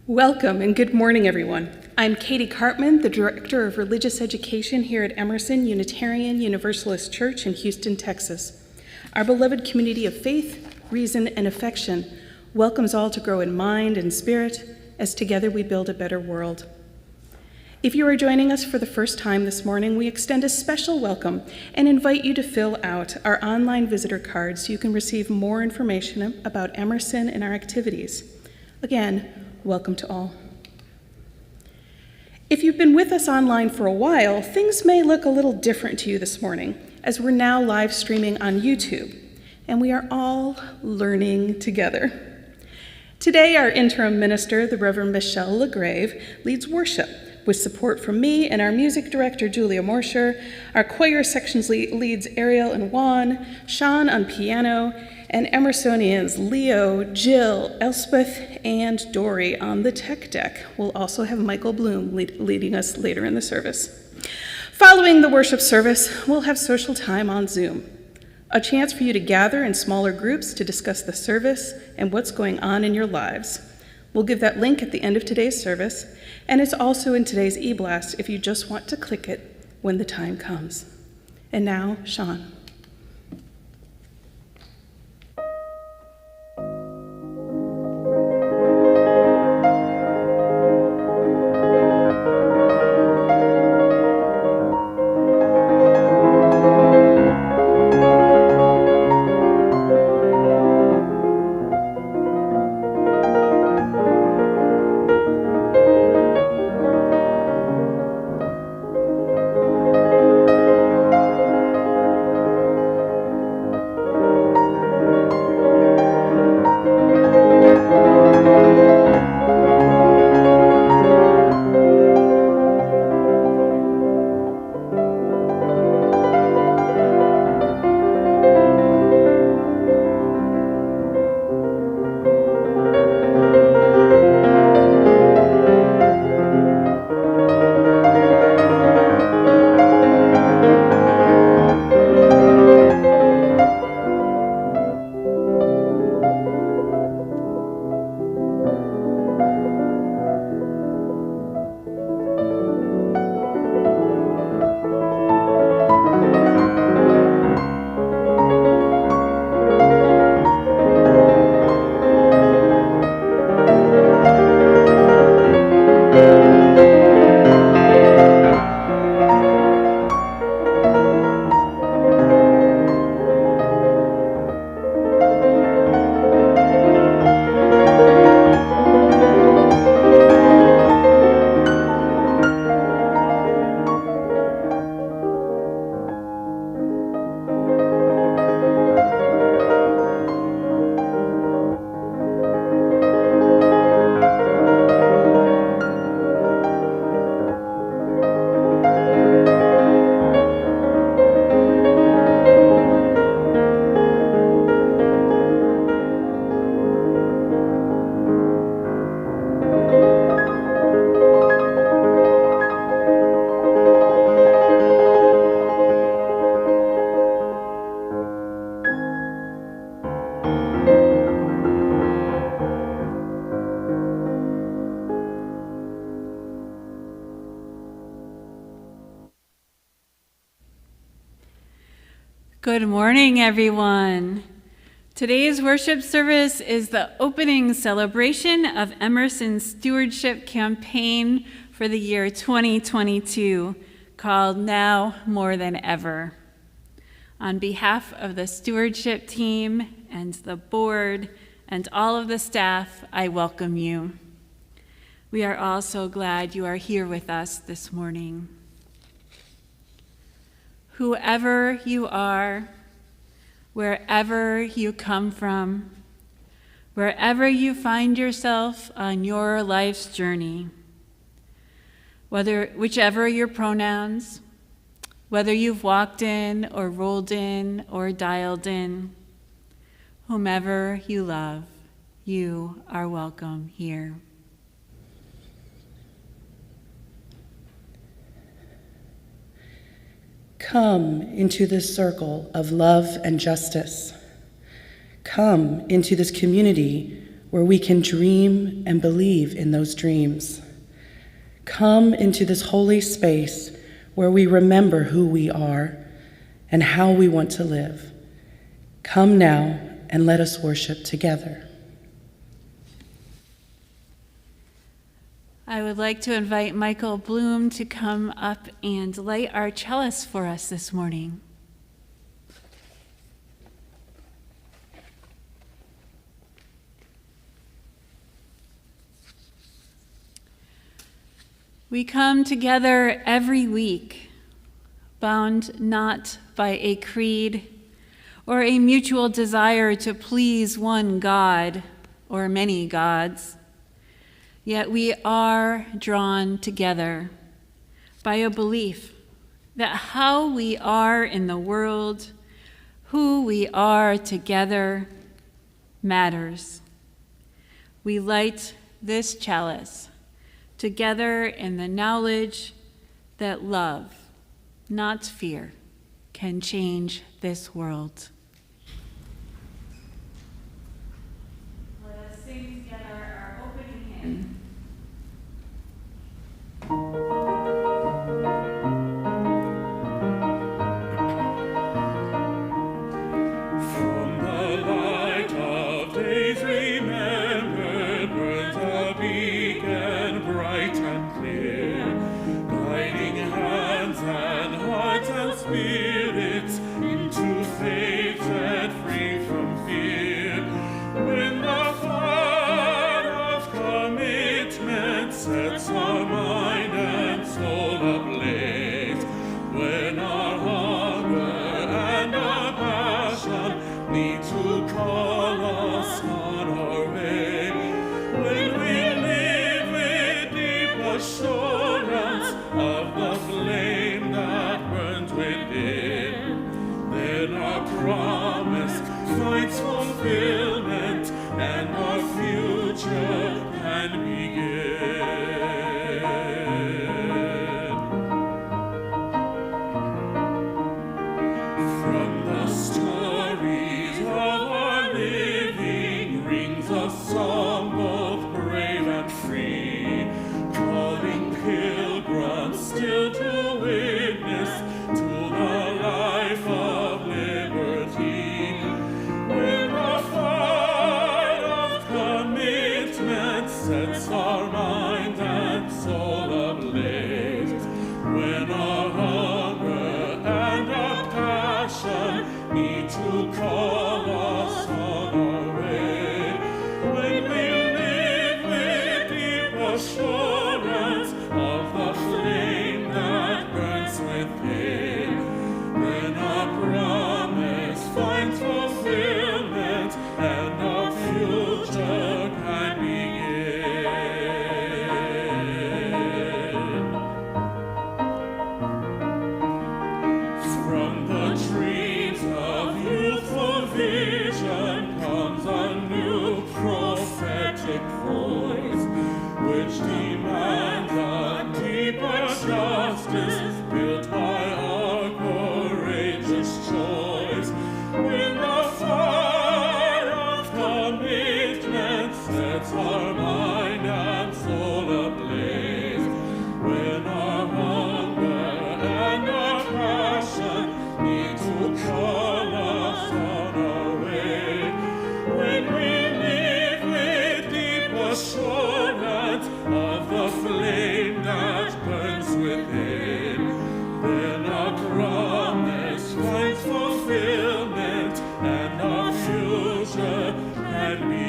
Welcome and good morning, everyone. I'm Katie Cartman, the Director of Religious Education here at Emerson Unitarian Universalist Church in Houston, Texas. Our beloved community of faith, reason, and affection welcomes all to grow in mind and spirit as together we build a better world. If you are joining us for the first time this morning, we extend a special welcome and invite you to fill out our online visitor card so you can receive more information about Emerson and our activities. Again, welcome to all. If you've been with us online for a while, things may look a little different to you this morning, as we're now live streaming on YouTube, and we are all learning together. Today, our interim minister, the Reverend Michelle LaGrave, leads worship with support from me and our music director, Julia Morsher. Our choir sections leads Ariel and Juan, Sean on piano, and Emersonians Leo, Jill, Elspeth, and Dory on the tech deck. We'll also have Michael Bloom leading us later in the service. Following the worship service, we'll have social time on Zoom, a chance for you to gather in smaller groups to discuss the service and what's going on in your lives. We'll give that link at the end of today's service, and it's also in today's e-blast if you just want to click it when the time comes. And now, Sean. Good morning, everyone. Today's worship service is the opening celebration of Emerson's stewardship campaign for the year 2022, called Now More Than Ever. On behalf of the stewardship team and the board and all of the staff, I welcome you. We are all so glad you are here with us this morning. Whoever you are, wherever you come from, wherever you find yourself on your life's journey, whichever your pronouns, whether you've walked in or rolled in or dialed in, whomever you love, you are welcome here. Come into this circle of love and justice. Come into this community where we can dream and believe in those dreams. Come into this holy space where we remember who we are and how we want to live. Come now and let us worship together. I would like to invite Michael Bloom to come up and light our chalice for us this morning. We come together every week, bound not by a creed or a mutual desire to please one God or many gods. Yet we are drawn together by a belief that how we are in the world, who we are together, matters. We light this chalice together in the knowledge that love, not fear, can change this world. Let us sing together our opening hymn. From the light of days remembered burns a beacon bright and clear, guiding hands and hearts and spirits into faith set free from fear. When the fire of commitment sets our mind and soul ablaze, when our hunger and our passion need to call us on our way, when we live with deep assurance of the flame that burns within, then our promise finds fulfillment and our future can begin. From the stories of our living rings a song both brave and free, calling pilgrims still to witness to the life of liberty. When the fire of commitment sets our mind and soul ablaze, when our hunger and our passion need to call us on our way, when we live with deep assurance of the flame that burns within, then our promise finds fulfillment and our future can begin. From the dreams of youthful vision comes a new prophetic voice, which demands a deeper justice built by our courageous choice. When the fire of commitment sets our mind and soul ablaze, when our hunger and our passion need to call us on our way, when we live with deep assurance of the flame that burns within, then our promise finds fulfillment and our future can begin.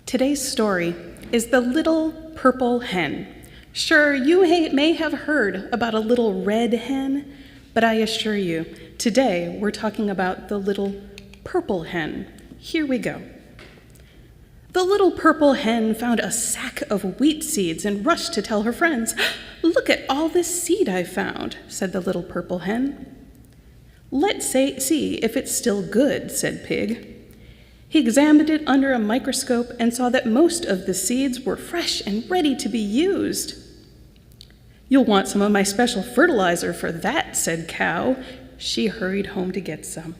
Today's story is The Little Purple Hen. Sure, you may have heard about a little red hen, but I assure you, today we're talking about the little purple hen. Here we go. The little purple hen found a sack of wheat seeds and rushed to tell her friends. "Look at all this seed I found," said the little purple hen. Let's see if it's still good, said Pig. He examined it under a microscope and saw that most of the seeds were fresh and ready to be used. You'll want some of my special fertilizer for that, said Cow. She hurried home to get some.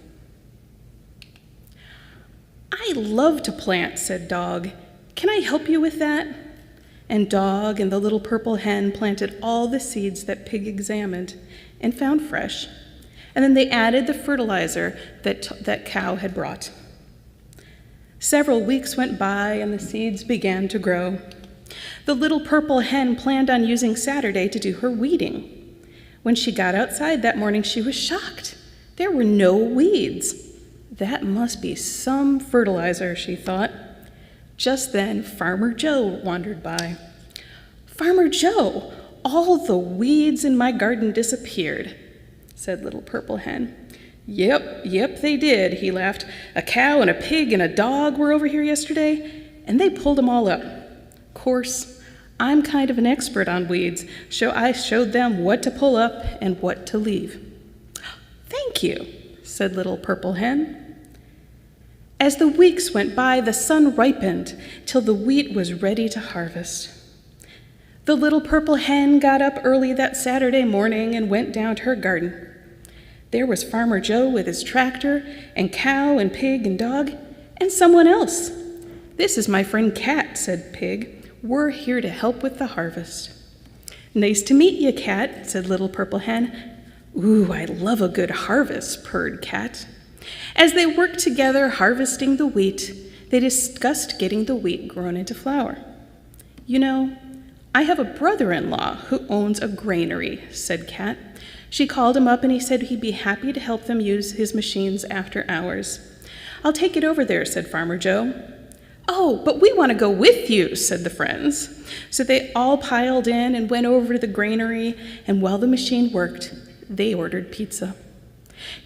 I love to plant, said Dog. Can I help you with that? And Dog and the little purple hen planted all the seeds that Pig examined and found fresh. And then they added the fertilizer that Cow had brought. Several weeks went by and the seeds began to grow. The little purple hen planned on using Saturday to do her weeding. When she got outside that morning, she was shocked. There were no weeds. That must be some fertilizer, she thought. Just then, Farmer Joe wandered by. Farmer Joe, all the weeds in my garden disappeared, said Little Purple Hen. Yep, they did, he laughed. A cow and a pig and a dog were over here yesterday, and they pulled them all up. Of course, I'm kind of an expert on weeds, so I showed them what to pull up and what to leave. Thank you, said Little Purple Hen. As the weeks went by, the sun ripened till the wheat was ready to harvest. The Little Purple Hen got up early that Saturday morning and went down to her garden. There was Farmer Joe with his tractor, and Cow and Pig and Dog, and someone else. This is my friend Cat, said Pig. We're here to help with the harvest. Nice to meet you, Cat, said Little Purple Hen. Ooh, I love a good harvest, purred Cat. As they worked together harvesting the wheat, they discussed getting the wheat grown into flour. You know, I have a brother-in-law who owns a granary, said Cat. She called him up and he said he'd be happy to help them use his machines after hours. I'll take it over there, said Farmer Joe. Oh, but we want to go with you, said the friends. So they all piled in and went over to the granary, and while the machine worked, they ordered pizza.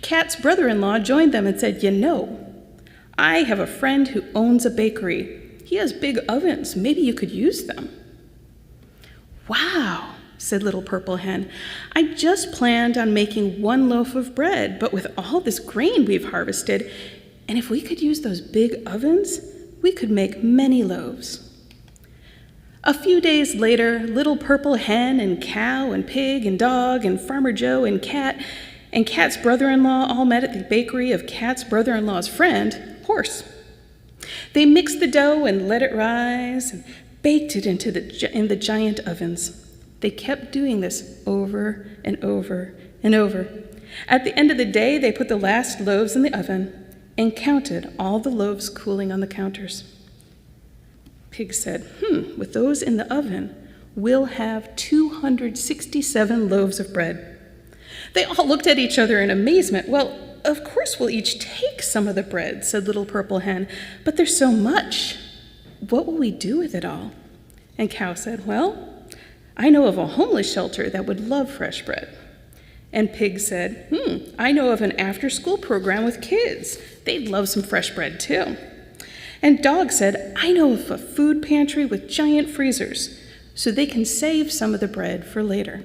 Cat's brother-in-law joined them and said, You know, I have a friend who owns a bakery. He has big ovens. Maybe you could use them. Wow, said Little Purple Hen. I just planned on making one loaf of bread, but with all this grain we've harvested, and if we could use those big ovens, we could make many loaves. A few days later, Little Purple Hen and Cow and Pig and Dog and Farmer Joe and Cat's brother-in-law all met at the bakery of Cat's brother-in-law's friend, Horse. They mixed the dough and let it rise and baked it in the giant ovens. They kept doing this over and over and over. At the end of the day, they put the last loaves in the oven and counted all the loaves cooling on the counters. Pig said, with those in the oven, we'll have 267 loaves of bread. They all looked at each other in amazement. Well, of course we'll each take some of the bread, said Little Purple Hen, but there's so much. What will we do with it all? And Cow said, Well, I know of a homeless shelter that would love fresh bread. And Pig said, I know of an after-school program with kids. They'd love some fresh bread too. And Dog said, I know of a food pantry with giant freezers, so they can save some of the bread for later.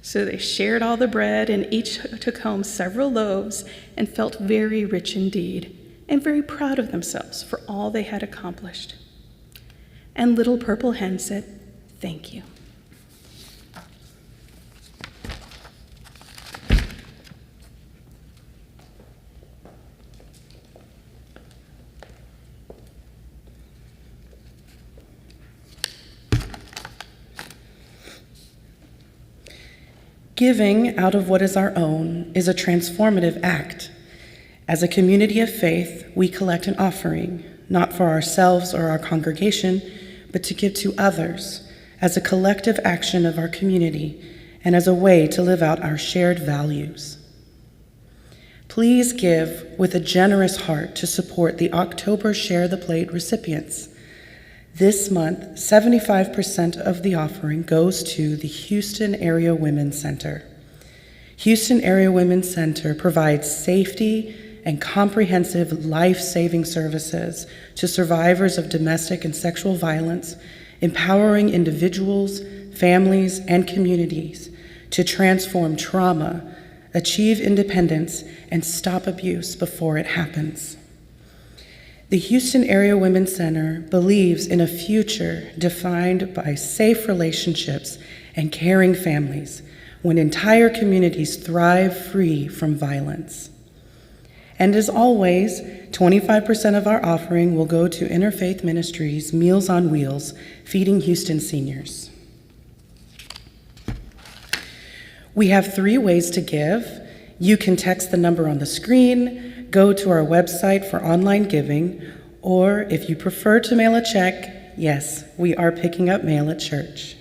So they shared all the bread and each took home several loaves and felt very rich indeed and very proud of themselves for all they had accomplished. And Little Purple Hen said, Thank you. Giving out of what is our own is a transformative act. As a community of faith, we collect an offering, not for ourselves or our congregation, but to give to others as a collective action of our community and as a way to live out our shared values. Please give with a generous heart to support the October Share the Plate recipients. This month, 75% of the offering goes to the Houston Area Women's Center. Houston Area Women's Center provides safety and comprehensive life-saving services to survivors of domestic and sexual violence, empowering individuals, families, and communities to transform trauma achieve independence, and stop abuse before it happens. The Houston Area Women's Center believes in a future defined by safe relationships and caring families when entire communities thrive free from violence. And as always, 25% of our offering will go to Interfaith Ministries Meals on Wheels, feeding Houston seniors. We have 3 ways to give. You can text the number on the screen, go to our website for online giving, or if you prefer to mail a check, yes, we are picking up mail at church.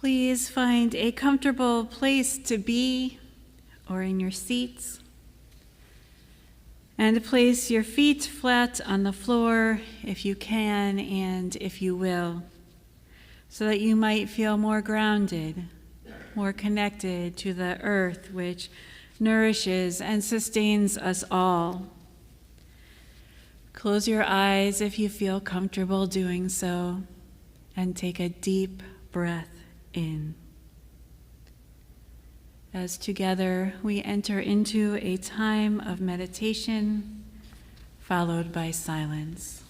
Please find a comfortable place to be or in your seats, and place your feet flat on the floor if you can and if you will, so that you might feel more grounded, more connected to the earth which nourishes and sustains us all. Close your eyes if you feel comfortable doing so, and take a deep breath in. As together we enter into a time of meditation, followed by silence.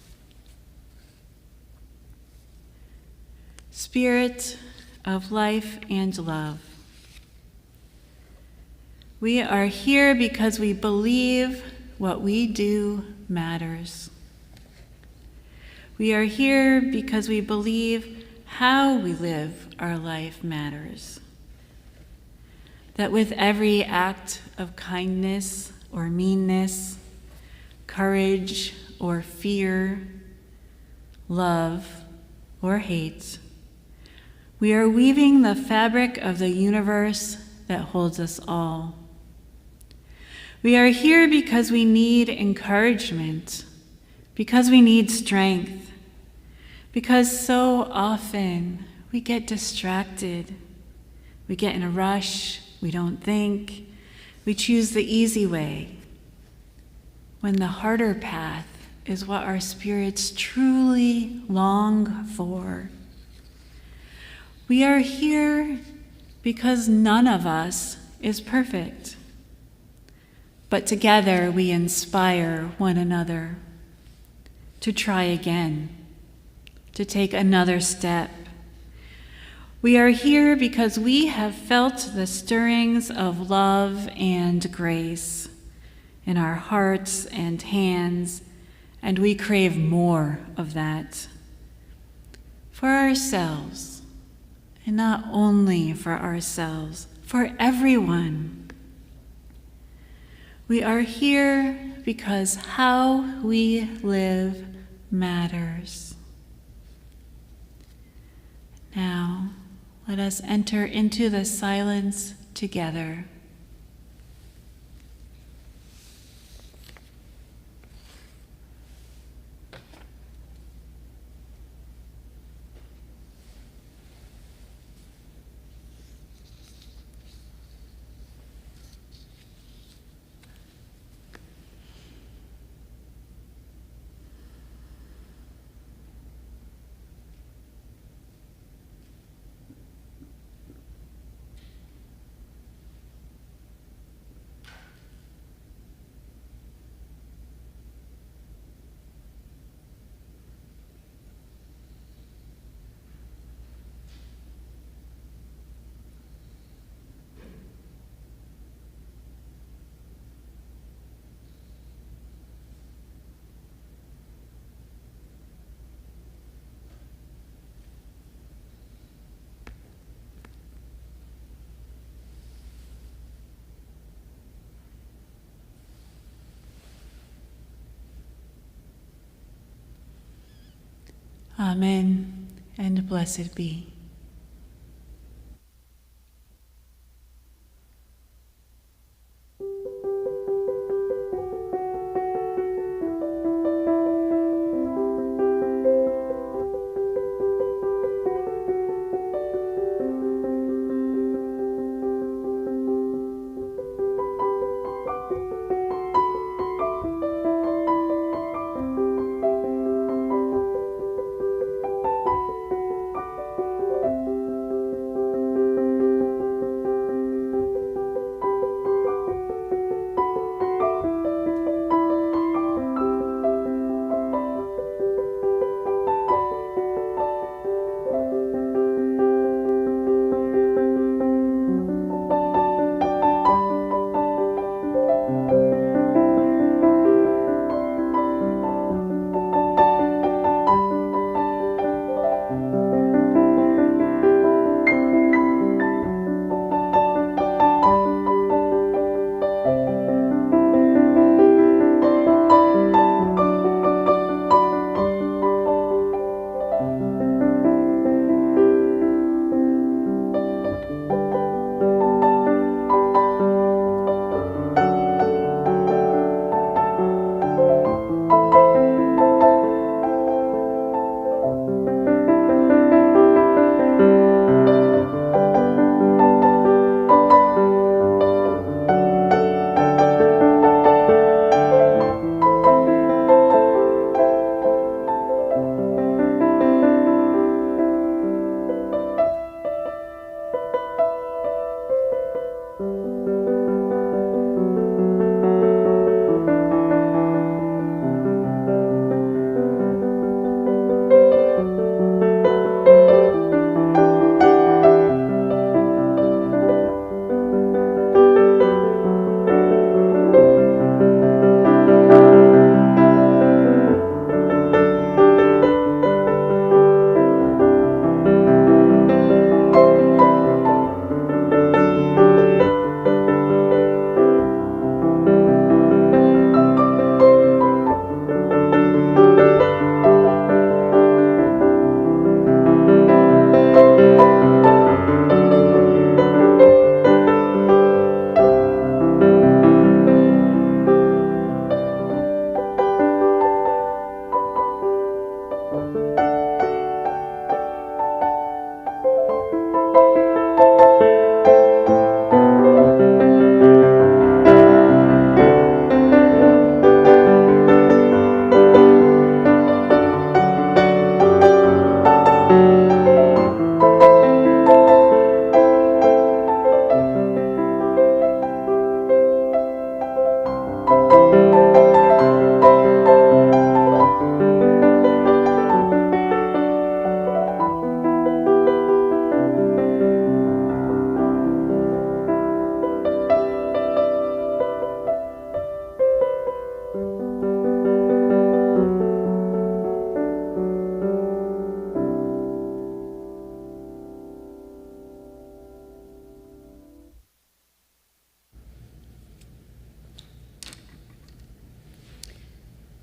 Spirit of life and love, we are here because we believe what we do matters. We are here because we believe how we live our life matters. That with every act of kindness or meanness, courage or fear, love or hate, we are weaving the fabric of the universe that holds us all. We are here because we need encouragement, because we need strength, because so often we get distracted. We get in a rush, we don't think, we choose the easy way, when the harder path is what our spirits truly long for. We are here because none of us is perfect, but together we inspire one another to try again, to take another step. We are here because we have felt the stirrings of love and grace in our hearts and hands, and we crave more of that. for ourselves, and not only for ourselves, for everyone. We are here because how we live matters. Now, let us enter into the silence together. Amen, and blessed be.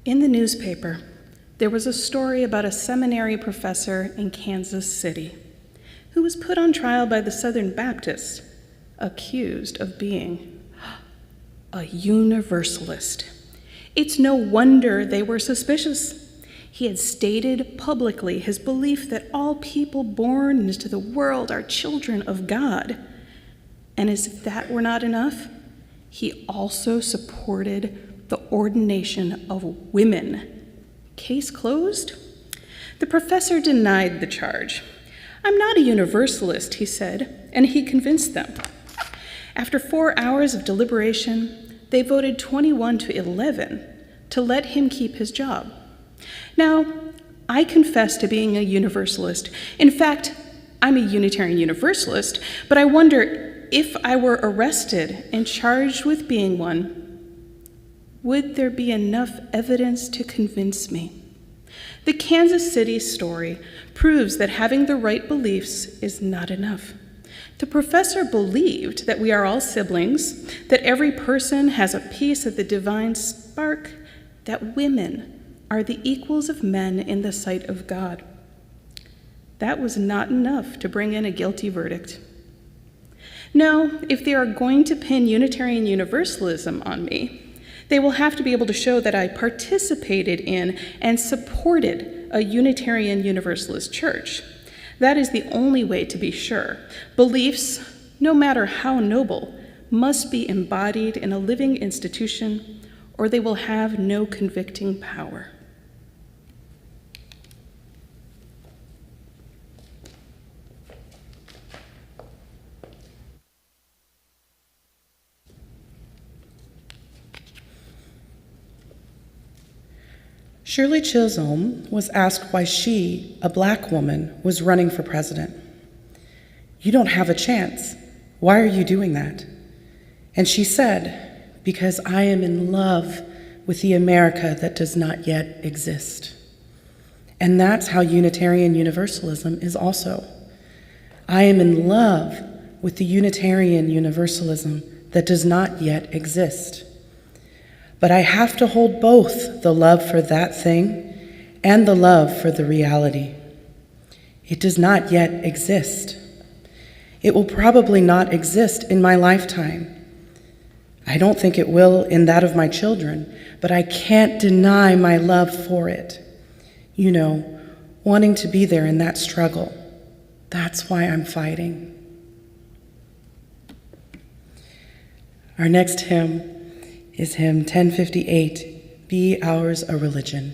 In the newspaper, there was a story about a seminary professor in Kansas City who was put on trial by the Southern Baptists, accused of being a Universalist. It's no wonder they were suspicious. He had stated publicly his belief that all people born into the world are children of God. And as if that were not enough, he also supported the ordination of women. Case closed? The professor denied the charge. "I'm not a Universalist," he said, and he convinced them. After 4 hours of deliberation, they voted 21 to 11 to let him keep his job. Now, I confess to being a Universalist. In fact, I'm a Unitarian Universalist, but I wonder if I were arrested and charged with being one, would there be enough evidence to convince me? The Kansas City story proves that having the right beliefs is not enough. The professor believed that we are all siblings, that every person has a piece of the divine spark, that women are the equals of men in the sight of God. That was not enough to bring in a guilty verdict. No, if they are going to pin Unitarian Universalism on me, they will have to be able to show that I participated in and supported a Unitarian Universalist church. That is the only way to be sure. Beliefs, no matter how noble, must be embodied in a living institution, or they will have no convicting power. Shirley Chisholm was asked why she, a black woman, was running for president. "You don't have a chance. Why are you doing that?" And she said, "Because I am in love with the America that does not yet exist." And that's how Unitarian Universalism is also. I am in love with the Unitarian Universalism that does not yet exist. But I have to hold both the love for that thing and the love for the reality. It does not yet exist. It will probably not exist in my lifetime. I don't think it will in that of my children, but I can't deny my love for it. You know, wanting to be there in that struggle. That's why I'm fighting. Our next hymn is hymn 1058, Be Ours a Religion.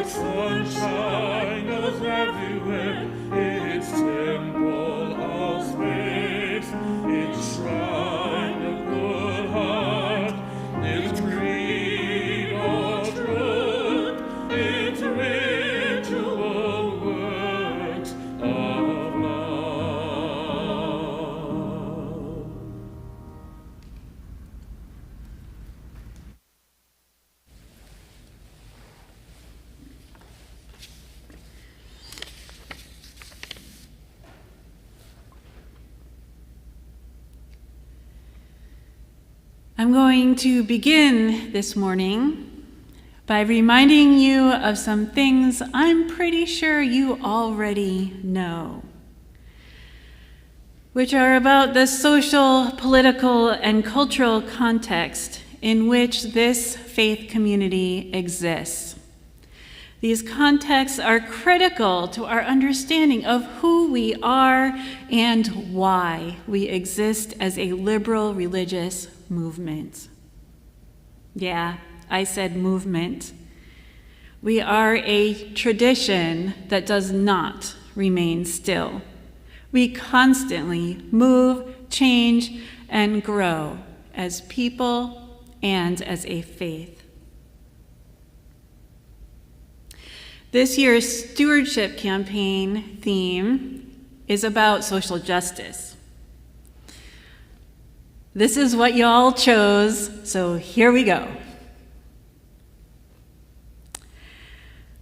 Sunshine goes everywhere, its temple of space, its shrine of good heart, its creed of truth, its ritual works of love. I'm going to begin this morning by reminding you of some things I'm pretty sure you already know, which are about the social, political, and cultural context in which this faith community exists. These contexts are critical to our understanding of who we are and why we exist as a liberal religious movement. Yeah, I said movement. We are a tradition that does not remain still. We constantly move, change, and grow as people and as a faith. This year's stewardship campaign theme is about social justice. This is what y'all chose, so here we go.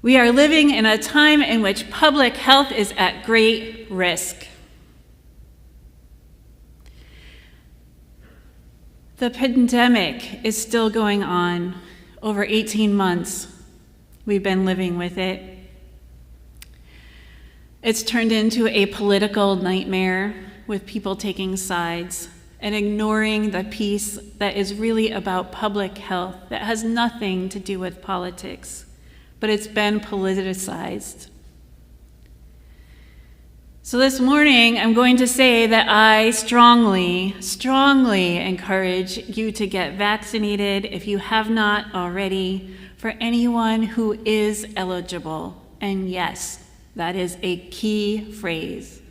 We are living in a time in which public health is at great risk. The pandemic is still going on. Over 18 months, we've been living with it. It's turned into a political nightmare with people taking sides and ignoring the piece that is really about public health, that has nothing to do with politics, but it's been politicized. So this morning, I'm going to say that I strongly encourage you to get vaccinated if you have not already, for anyone who is eligible. And yes, that is a key phrase.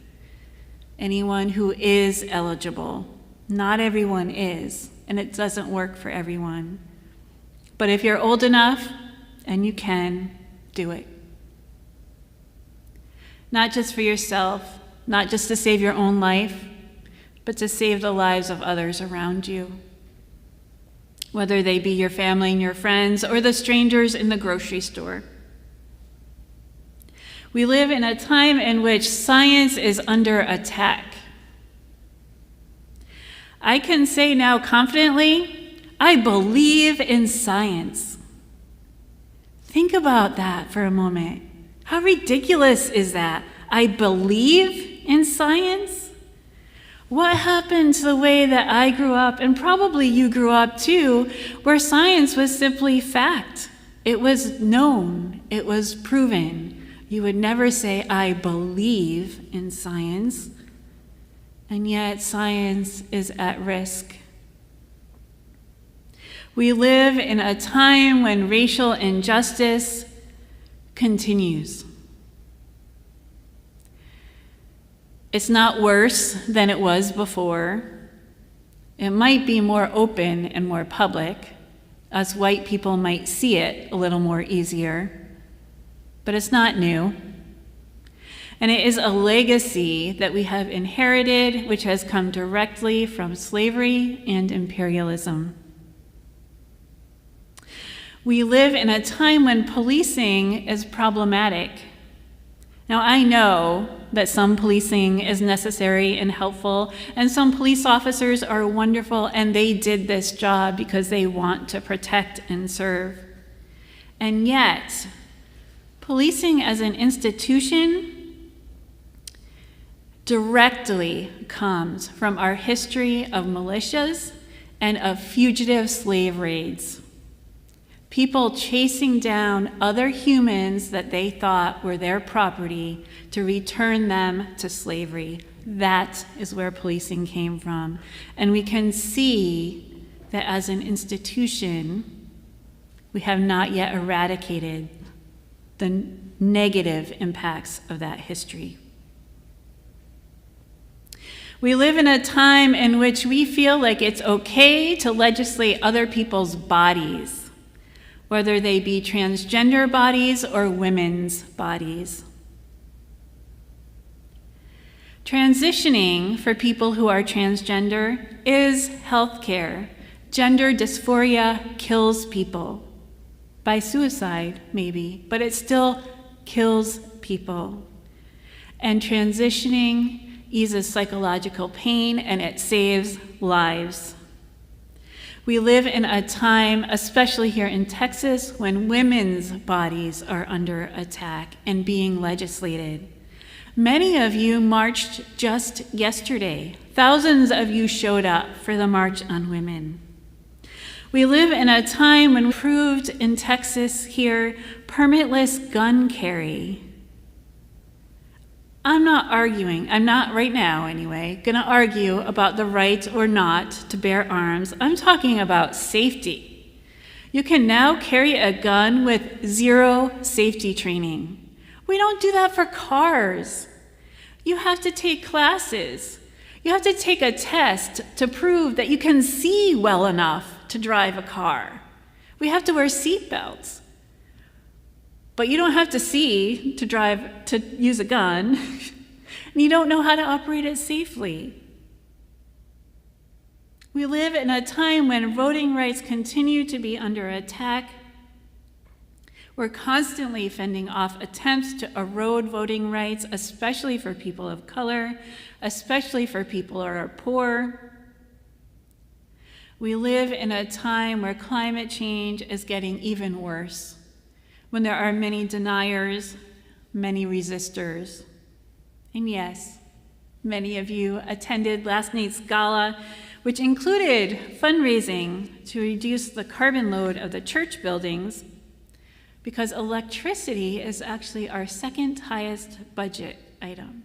Anyone who is eligible. Not everyone is, and it doesn't work for everyone. But if you're old enough and you can, do it. Not just for yourself, not just to save your own life, but to save the lives of others around you. Whether they be your family and your friends or the strangers in the grocery store. We live in a time in which science is under attack. I can say now confidently, I believe in science. Think about that for a moment. How ridiculous is that? I believe in science? What happened to the way that I grew up, and probably you grew up too, where science was simply fact? It was known, it was proven. You would never say, I believe in science, and yet science is at risk. We live in a time when racial injustice continues. It's not worse than it was before. It might be more open and more public. Us white people might see it a little more easier, but it's not new. And it is a legacy that we have inherited, which has come directly from slavery and imperialism. We live in a time when policing is problematic. Now, I know that some policing is necessary and helpful, and some police officers are wonderful, and they did this job because they want to protect and serve. And yet, policing as an institution directly comes from our history of militias and of fugitive slave raids. People chasing down other humans that they thought were their property to return them to slavery. That is where policing came from. And we can see that as an institution, we have not yet eradicated the negative impacts of that history. We live in a time in which we feel like it's okay to legislate other people's bodies, whether they be transgender bodies or women's bodies. Transitioning for people who are transgender is healthcare. Gender dysphoria kills people. By suicide, maybe, but it still kills people. And transitioning eases psychological pain and it saves lives. We live in a time, especially here in Texas, when women's bodies are under attack and being legislated. Many of you marched just yesterday. Thousands of you showed up for the March on Women. We live in a time when we approved in Texas here permitless gun carry. I'm not right now anyway, gonna argue about the right or not to bear arms. I'm talking about safety. You can now carry a gun with zero safety training. We don't do that for cars. You have to take classes. You have to take a test to prove that you can see well enough to drive a car. We have to wear seatbelts. But you don't have to see to use a gun, and you don't know how to operate it safely. We live in a time when voting rights continue to be under attack. We're constantly fending off attempts to erode voting rights, especially for people of color, especially for people who are poor. We live in a time where climate change is getting even worse, when there are many deniers, many resistors. And yes, many of you attended last night's gala, which included fundraising to reduce the carbon load of the church buildings, because electricity is actually our second highest budget item.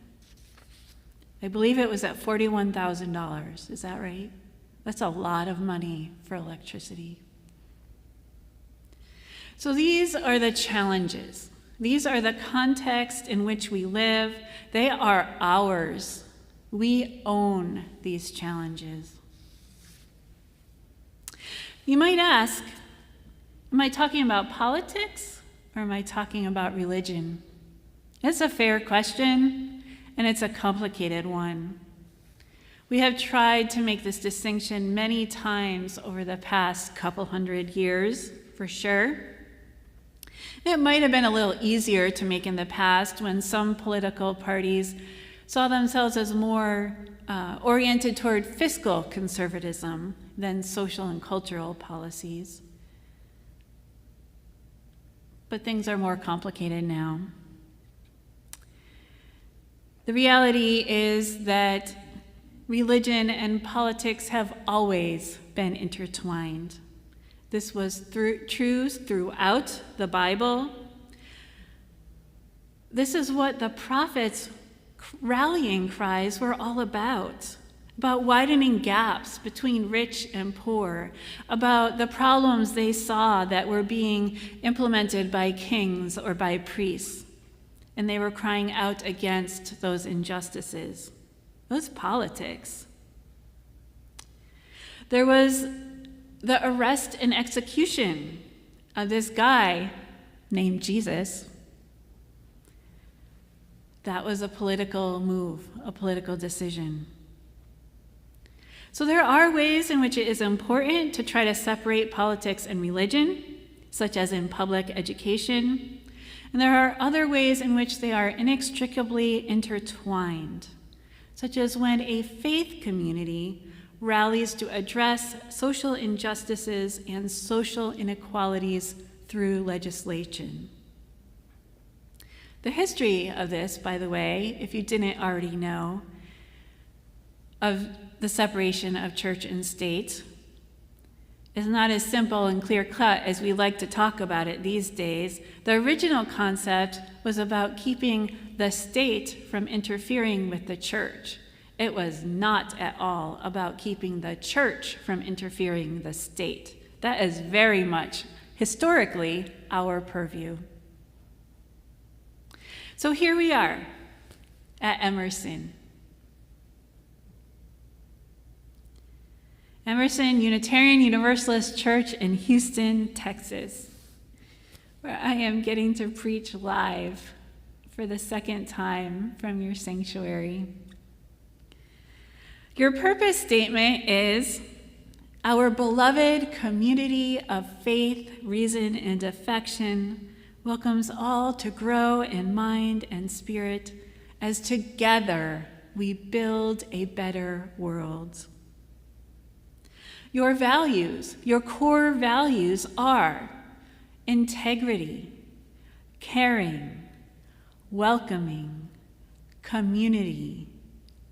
I believe it was at $41,000. Is that right? That's a lot of money for electricity. So these are the challenges. These are the context in which we live. They are ours. We own these challenges. You might ask, am I talking about politics or am I talking about religion? It's a fair question, and it's a complicated one. We have tried to make this distinction many times over the past couple hundred years, for sure. It might have been a little easier to make in the past when some political parties saw themselves as more oriented toward fiscal conservatism than social and cultural policies. But things are more complicated now. The reality is that religion and politics have always been intertwined. This was true throughout the Bible. This is what the prophets' rallying cries were all about widening gaps between rich and poor, about the problems they saw that were being implemented by kings or by priests. And they were crying out against those injustices. It was politics. There was the arrest and execution of this guy named Jesus. That was a political move, a political decision. So there are ways in which it is important to try to separate politics and religion, such as in public education. And there are other ways in which they are inextricably intertwined, such as when a faith community rallies to address social injustices and social inequalities through legislation. The history of this, by the way, if you didn't already know, of the separation of church and state is not as simple and clear-cut as we like to talk about it these days. The original concept was about keeping the state from interfering with the church. It was not at all about keeping the church from interfering with the state. That is very much, historically, our purview. So here we are at Emerson. Emerson Unitarian Universalist Church in Houston, Texas, where I am getting to preach live for the second time from your sanctuary. Your purpose statement is, "Our beloved community of faith, reason, and affection welcomes all to grow in mind and spirit as together we build a better world." Your values, your core values are integrity, caring, welcoming, community,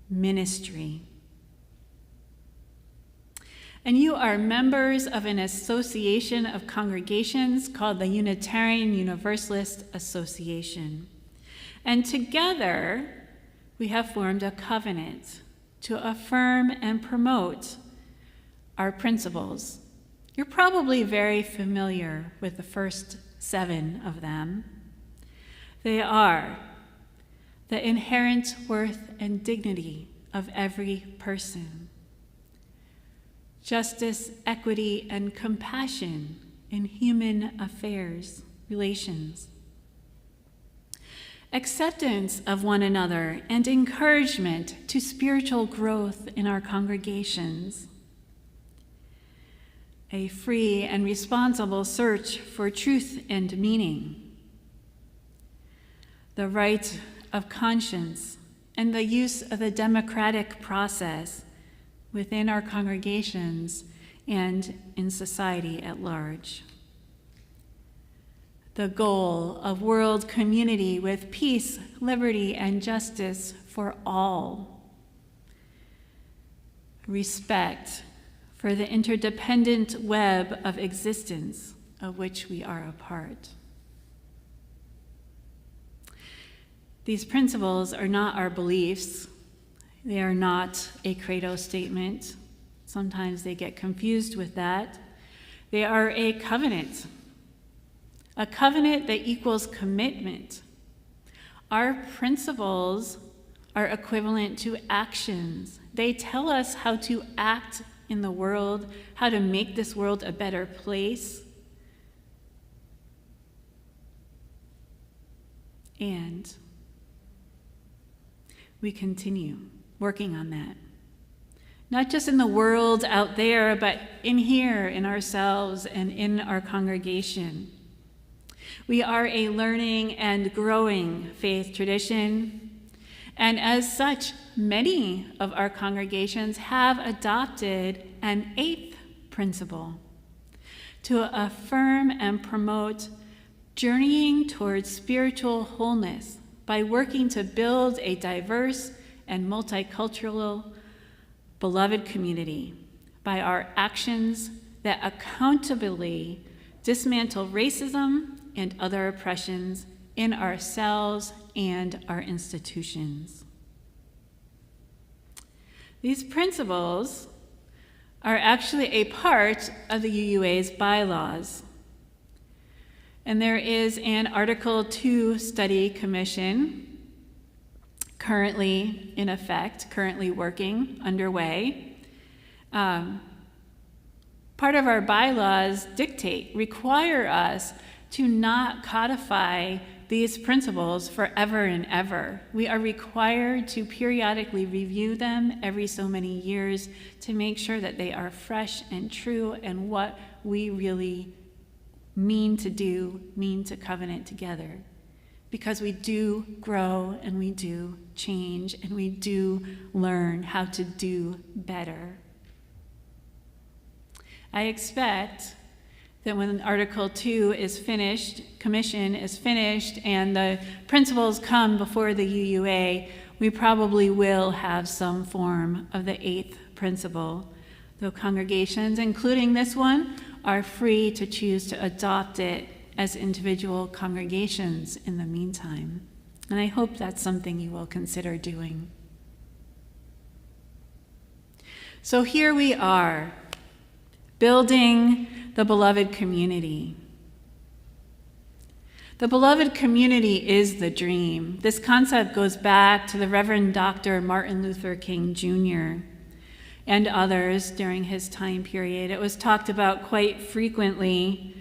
ministry. And you are members of an association of congregations called the Unitarian Universalist Association. And together, we have formed a covenant to affirm and promote our principles. You're probably very familiar with the first 7 of them. They are the inherent worth and dignity of every person, justice, equity, and compassion in human affairs, relations, acceptance of one another, and encouragement to spiritual growth in our congregations, a free and responsible search for truth and meaning, the right of conscience, and the use of the democratic process within our congregations and in society at large. The goal of world community with peace, liberty, and justice for all. Respect for the interdependent web of existence of which we are a part. These principles are not our beliefs. They are not a credo statement. Sometimes they get confused with that. They are a covenant that equals commitment. Our principles are equivalent to actions. They tell us how to act in the world, how to make this world a better place. And we continue working on that. Not just in the world out there, but in here, in ourselves, and in our congregation. We are a learning and growing faith tradition, and as such, many of our congregations have adopted an 8th principle to affirm and promote journeying towards spiritual wholeness by working to build a diverse and multicultural beloved community by our actions that accountably dismantle racism and other oppressions in ourselves and our institutions. These principles are actually a part of the UUA's bylaws. And there is an Article 2 study commission currently in effect, currently working, underway. Part of our bylaws require us to not codify these principles forever and ever. We are required to periodically review them every so many years to make sure that they are fresh and true and what we really mean to covenant together. Because we do grow and we do change and we do learn how to do better. I expect that when Article 2 is finished, commission is finished, and the principles come before the UUA, we probably will have some form of the 8th principle, though congregations, including this one, are free to choose to adopt it as individual congregations in the meantime. And I hope that's something you will consider doing. So here we are, building the beloved community. The beloved community is the dream. This concept goes back to the Reverend Dr. Martin Luther King Jr. and others during his time period. It was talked about quite frequently.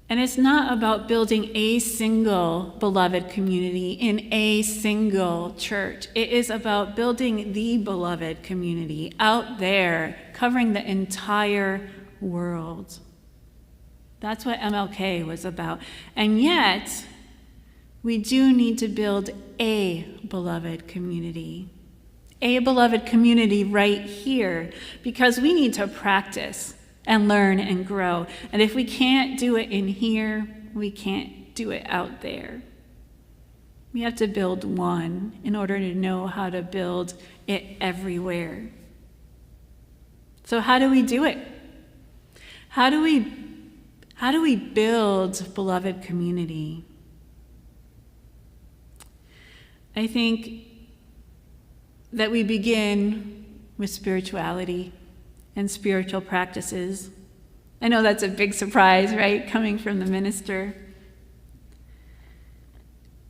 And it's not about building a single beloved community in a single church. It is about building the beloved community out there, covering the entire world. That's what MLK was about. And yet, we do need to build a beloved community. A beloved community right here, because we need to practice and learn and grow. And if we can't do it in here, we can't do it out there. We have to build one in order to know how to build it everywhere. So how do we do it? How do we build beloved community? I think that we begin with spirituality and spiritual practices. I know that's a big surprise, right, coming from the minister.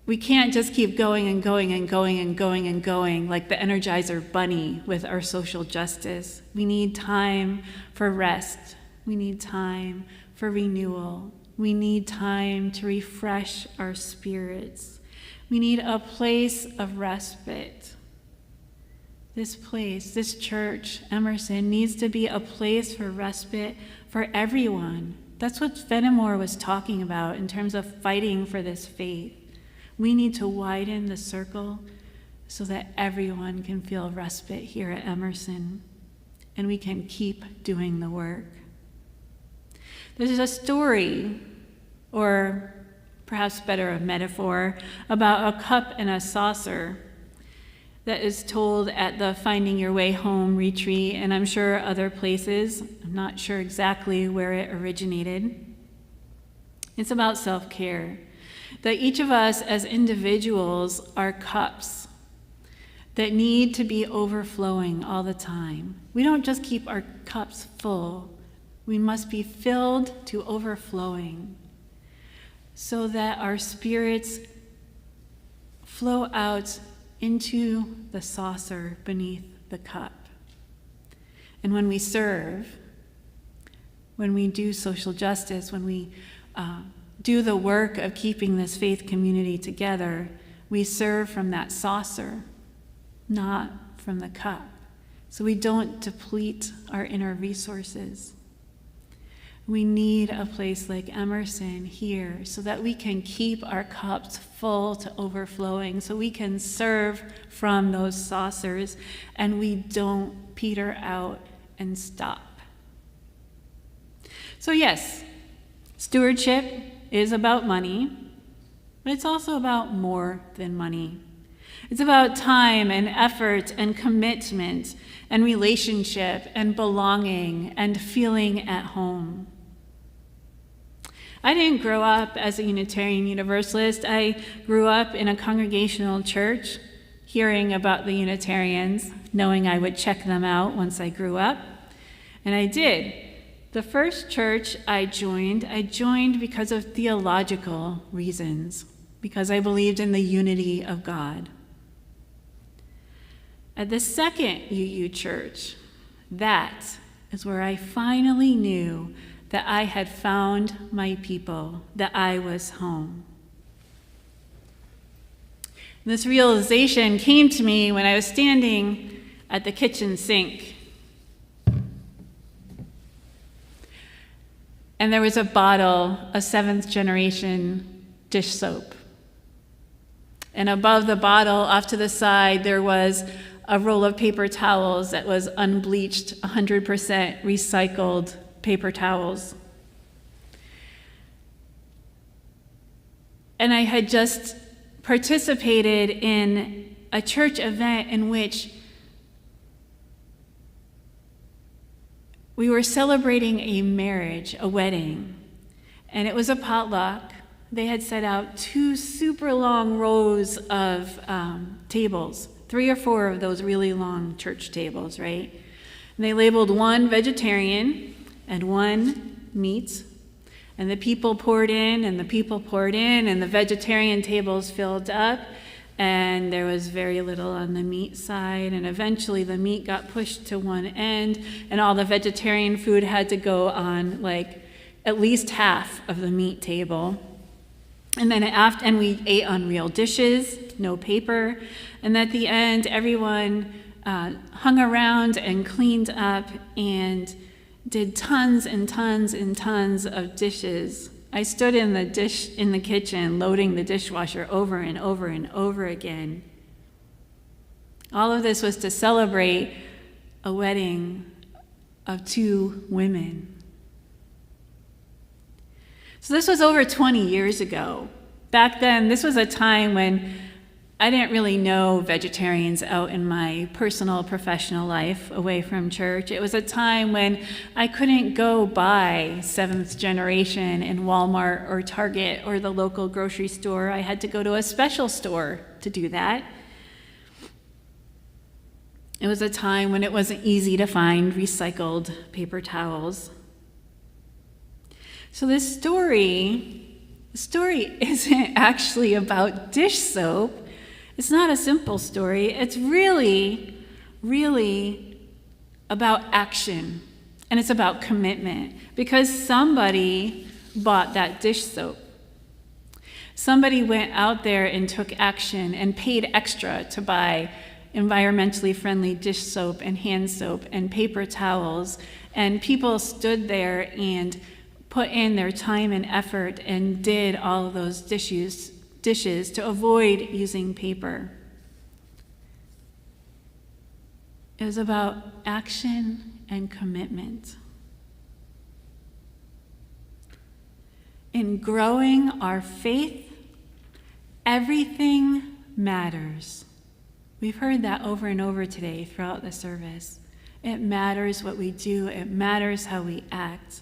We can't just keep going and going and going and going and going like the Energizer Bunny with our social justice. We need time for rest. We need time for renewal. We need time to refresh our spirits. We need a place of respite. This place, this church, Emerson, needs to be a place for respite for everyone. That's what Fenimore was talking about in terms of fighting for this faith. We need to widen the circle so that everyone can feel respite here at Emerson, and we can keep doing the work. There's a story, or perhaps better a metaphor, about a cup and a saucer that is told at the Finding Your Way Home retreat, and I'm sure other places. I'm not sure exactly where it originated. It's about self-care, that each of us as individuals are cups that need to be overflowing all the time. We don't just keep our cups full. We must be filled to overflowing so that our spirits flow out into the saucer beneath the cup. And when we serve, when we do social justice, when we do the work of keeping this faith community together, we serve from that saucer, not from the cup. So we don't deplete our inner resources. We need a place like Emerson here so that we can keep our cups full to overflowing, so we can serve from those saucers and we don't peter out and stop. So yes, stewardship is about money, but it's also about more than money. It's about time and effort and commitment and relationship and belonging and feeling at home. I didn't grow up as a Unitarian Universalist. I grew up in a congregational church, hearing about the Unitarians, knowing I would check them out once I grew up. And I did. The first church I joined because of theological reasons, because I believed in the unity of God. At the second UU church, that is where I finally knew that I had found my people, that I was home. This realization came to me when I was standing at the kitchen sink. And there was a bottle of 7th generation dish soap. And above the bottle, off to the side, there was a roll of paper towels that was unbleached, 100% recycled paper towels. And I had just participated in a church event in which we were celebrating a marriage, a wedding, and it was a potluck. They had set out 2 super long rows of tables, 3 or 4 of those really long church tables, right? And they labeled 1 vegetarian and 1 meat. And the people poured in, and the people poured in, and the vegetarian tables filled up, and there was very little on the meat side, and eventually the meat got pushed to one end, and all the vegetarian food had to go on like at least half of the meat table. And then and we ate on real dishes, no paper, and at the end everyone hung around and cleaned up and did tons and tons and tons of dishes. I stood in the kitchen loading the dishwasher over and over and over again. All of this was to celebrate a wedding of 2 women. So this was over 20 years ago. Back then, this was a time when I didn't really know vegetarians out in my personal, professional life away from church. It was a time when I couldn't go buy 7th generation in Walmart or Target or the local grocery store. I had to go to a special store to do that. It was a time when it wasn't easy to find recycled paper towels. So this story isn't actually about dish soap. It's not a simple story. It's really, really about action, and it's about commitment, because somebody bought that dish soap. Somebody went out there and took action and paid extra to buy environmentally friendly dish soap and hand soap and paper towels, and people stood there and put in their time and effort and did all of those dishes to avoid using paper. It was about action and commitment. In growing our faith, everything matters. We've heard that over and over today throughout the service. It matters what we do. It matters how we act.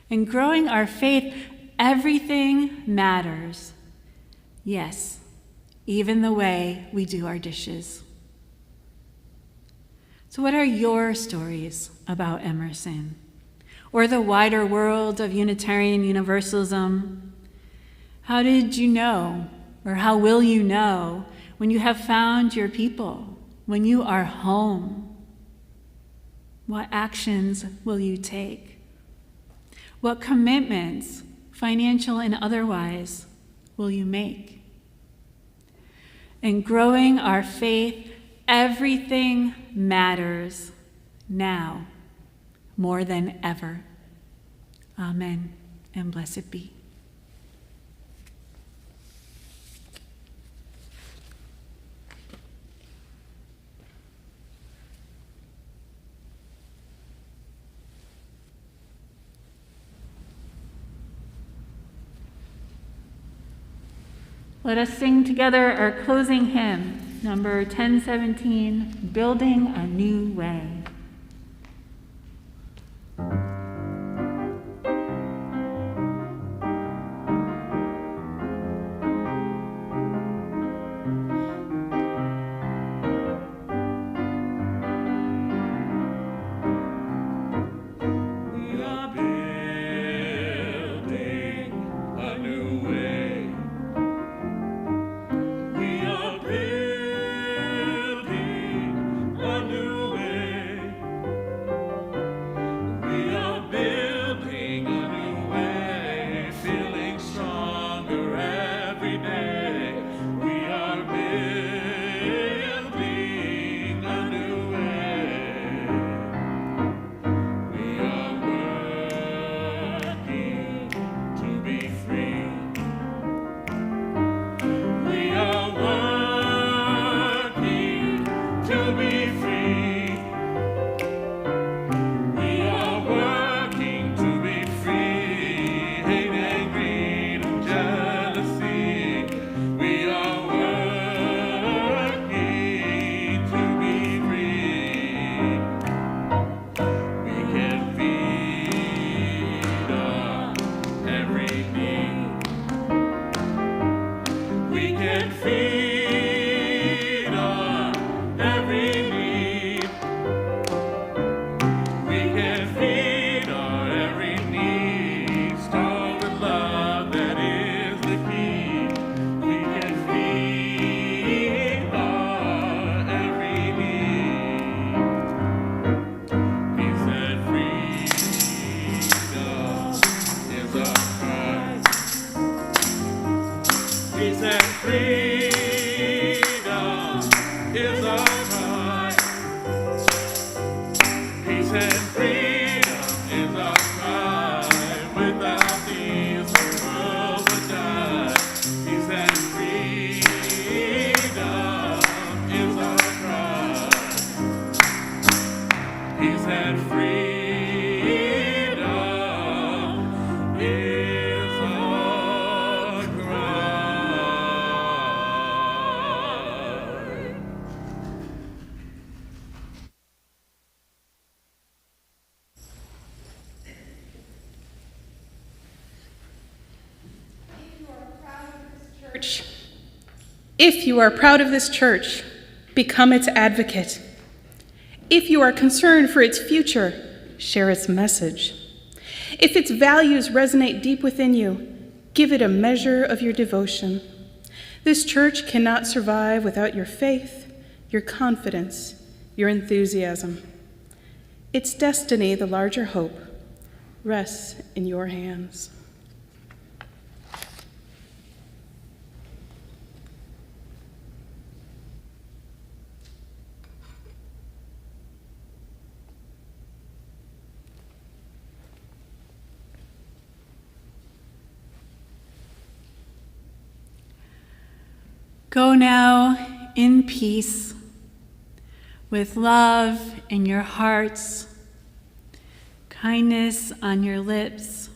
In growing our faith, everything matters. Yes, even the way we do our dishes. So what are your stories about Emerson? Or the wider world of Unitarian Universalism? How did you know, or how will you know, when you have found your people, when you are home? What actions will you take? What commitments, financial and otherwise, will you make? In growing our faith, everything matters now more than ever. Amen, and blessed be. Let us sing together our closing hymn, number 1017, Building a New Way. If you are proud of this church, become its advocate. If you are concerned for its future, share its message. If its values resonate deep within you, give it a measure of your devotion. This church cannot survive without your faith, your confidence, your enthusiasm. Its destiny, the larger hope, rests in your hands. Go now in peace, with love in your hearts, kindness on your lips,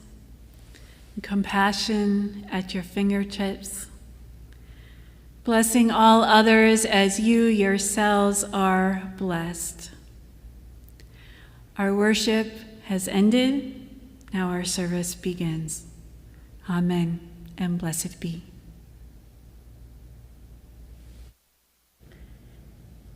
and compassion at your fingertips, blessing all others as you yourselves are blessed. Our worship has ended. Now our service begins. Amen, and blessed be.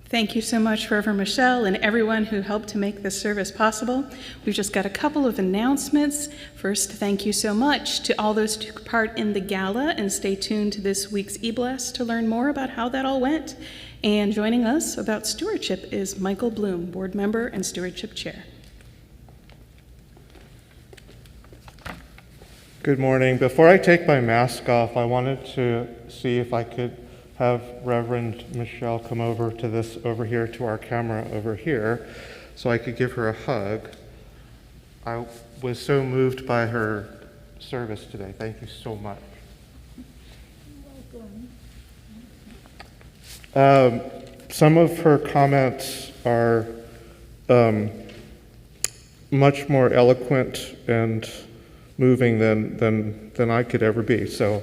Thank you so much, Reverend Michelle, and everyone who helped to make this service possible. We've just got a couple of announcements. First, thank you so much to all those who took part in the gala, and stay tuned to this week's eBless to learn more about how that all went. And joining us about stewardship is Michael Bloom, board member and stewardship chair. Good morning. Before I take my mask off, I wanted to see if I could have Reverend Michelle come over here to our camera over here, so I could give her a hug. I was so moved by her service today. Thank you so much. Some of her comments are much more eloquent and moving than I could ever be. So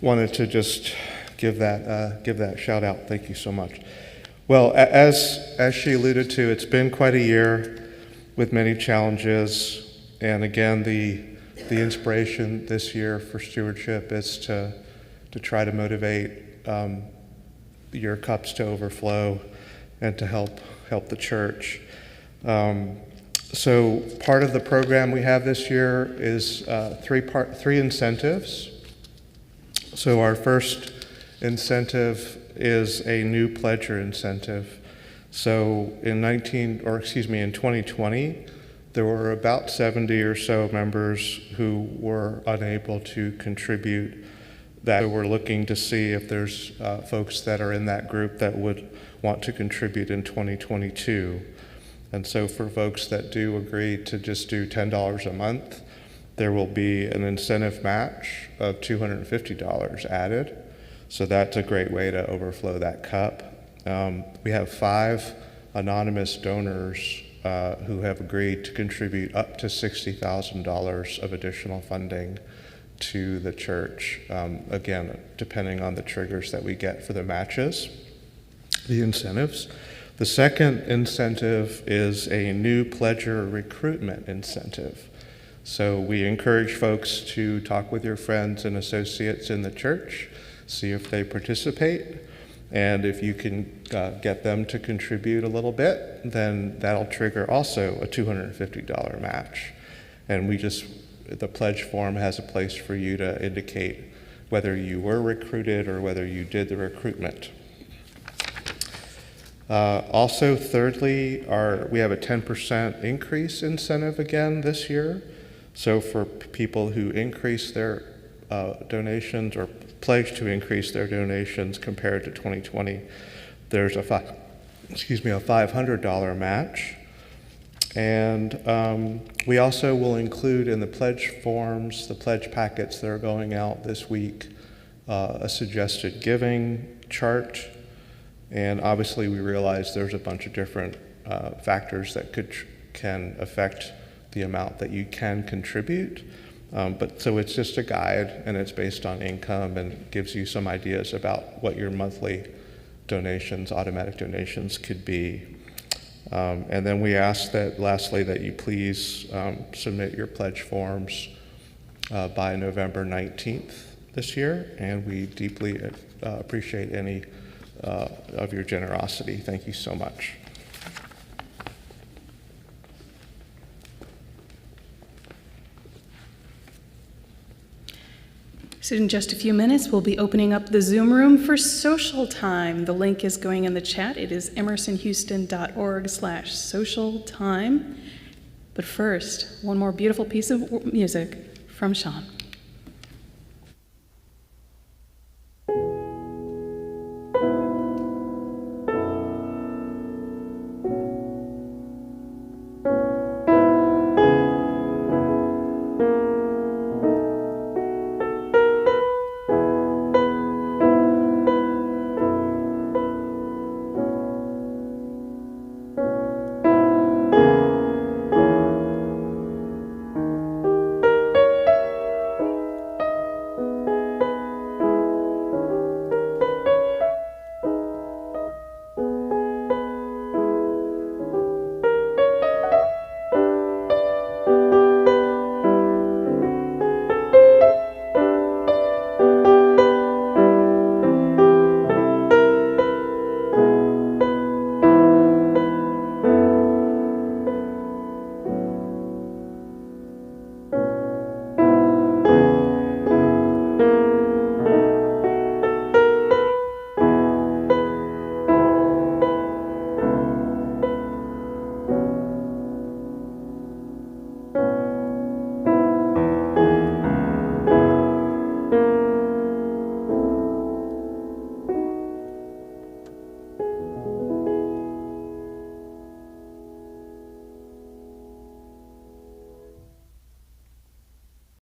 wanted to just give that shout out. Thank you so much. Well, as she alluded to, it's been quite a year with many challenges. And again, the inspiration this year for stewardship is to try to motivate your cups to overflow and to help the church. So part of the program we have this year is three incentives. So our first incentive is a new pledger incentive. So in 2020, there were about 70 or so members who were unable to contribute. That we're looking to see if there's folks that are in that group that would want to contribute in 2022. And so for folks that do agree to just do $10 a month, there will be an incentive match of $250 added. So that's a great way to overflow that cup. We have 5 anonymous donors who have agreed to contribute up to $60,000 of additional funding to the church, again, depending on the triggers that we get for the matches, the incentives. The second incentive is a new pledger recruitment incentive. So we encourage folks to talk with your friends and associates in the church, see if they participate, and if you can get them to contribute a little bit, then that'll trigger also a $250 match. And the pledge form has a place for you to indicate whether you were recruited or whether you did the recruitment. Also, thirdly, we have a 10% increase incentive again this year. So for people who increase their donations or pledge to increase their donations compared to 2020, there's a $500 match. And we also will include in the pledge forms, the pledge packets that are going out this week, a suggested giving chart. And obviously we realize there's a bunch of different factors that can affect the amount that you can contribute. But so it's just a guide, and it's based on income and gives you some ideas about what your monthly donations, automatic donations could be. And then we ask that, lastly, that you please submit your pledge forms by November 19th this year, and we deeply appreciate any of your generosity. Thank you so much. So in just a few minutes, we'll be opening up the Zoom room for social time. The link is going in the chat. It is emersonhouston.org/social time. But first, one more beautiful piece of music from Sean.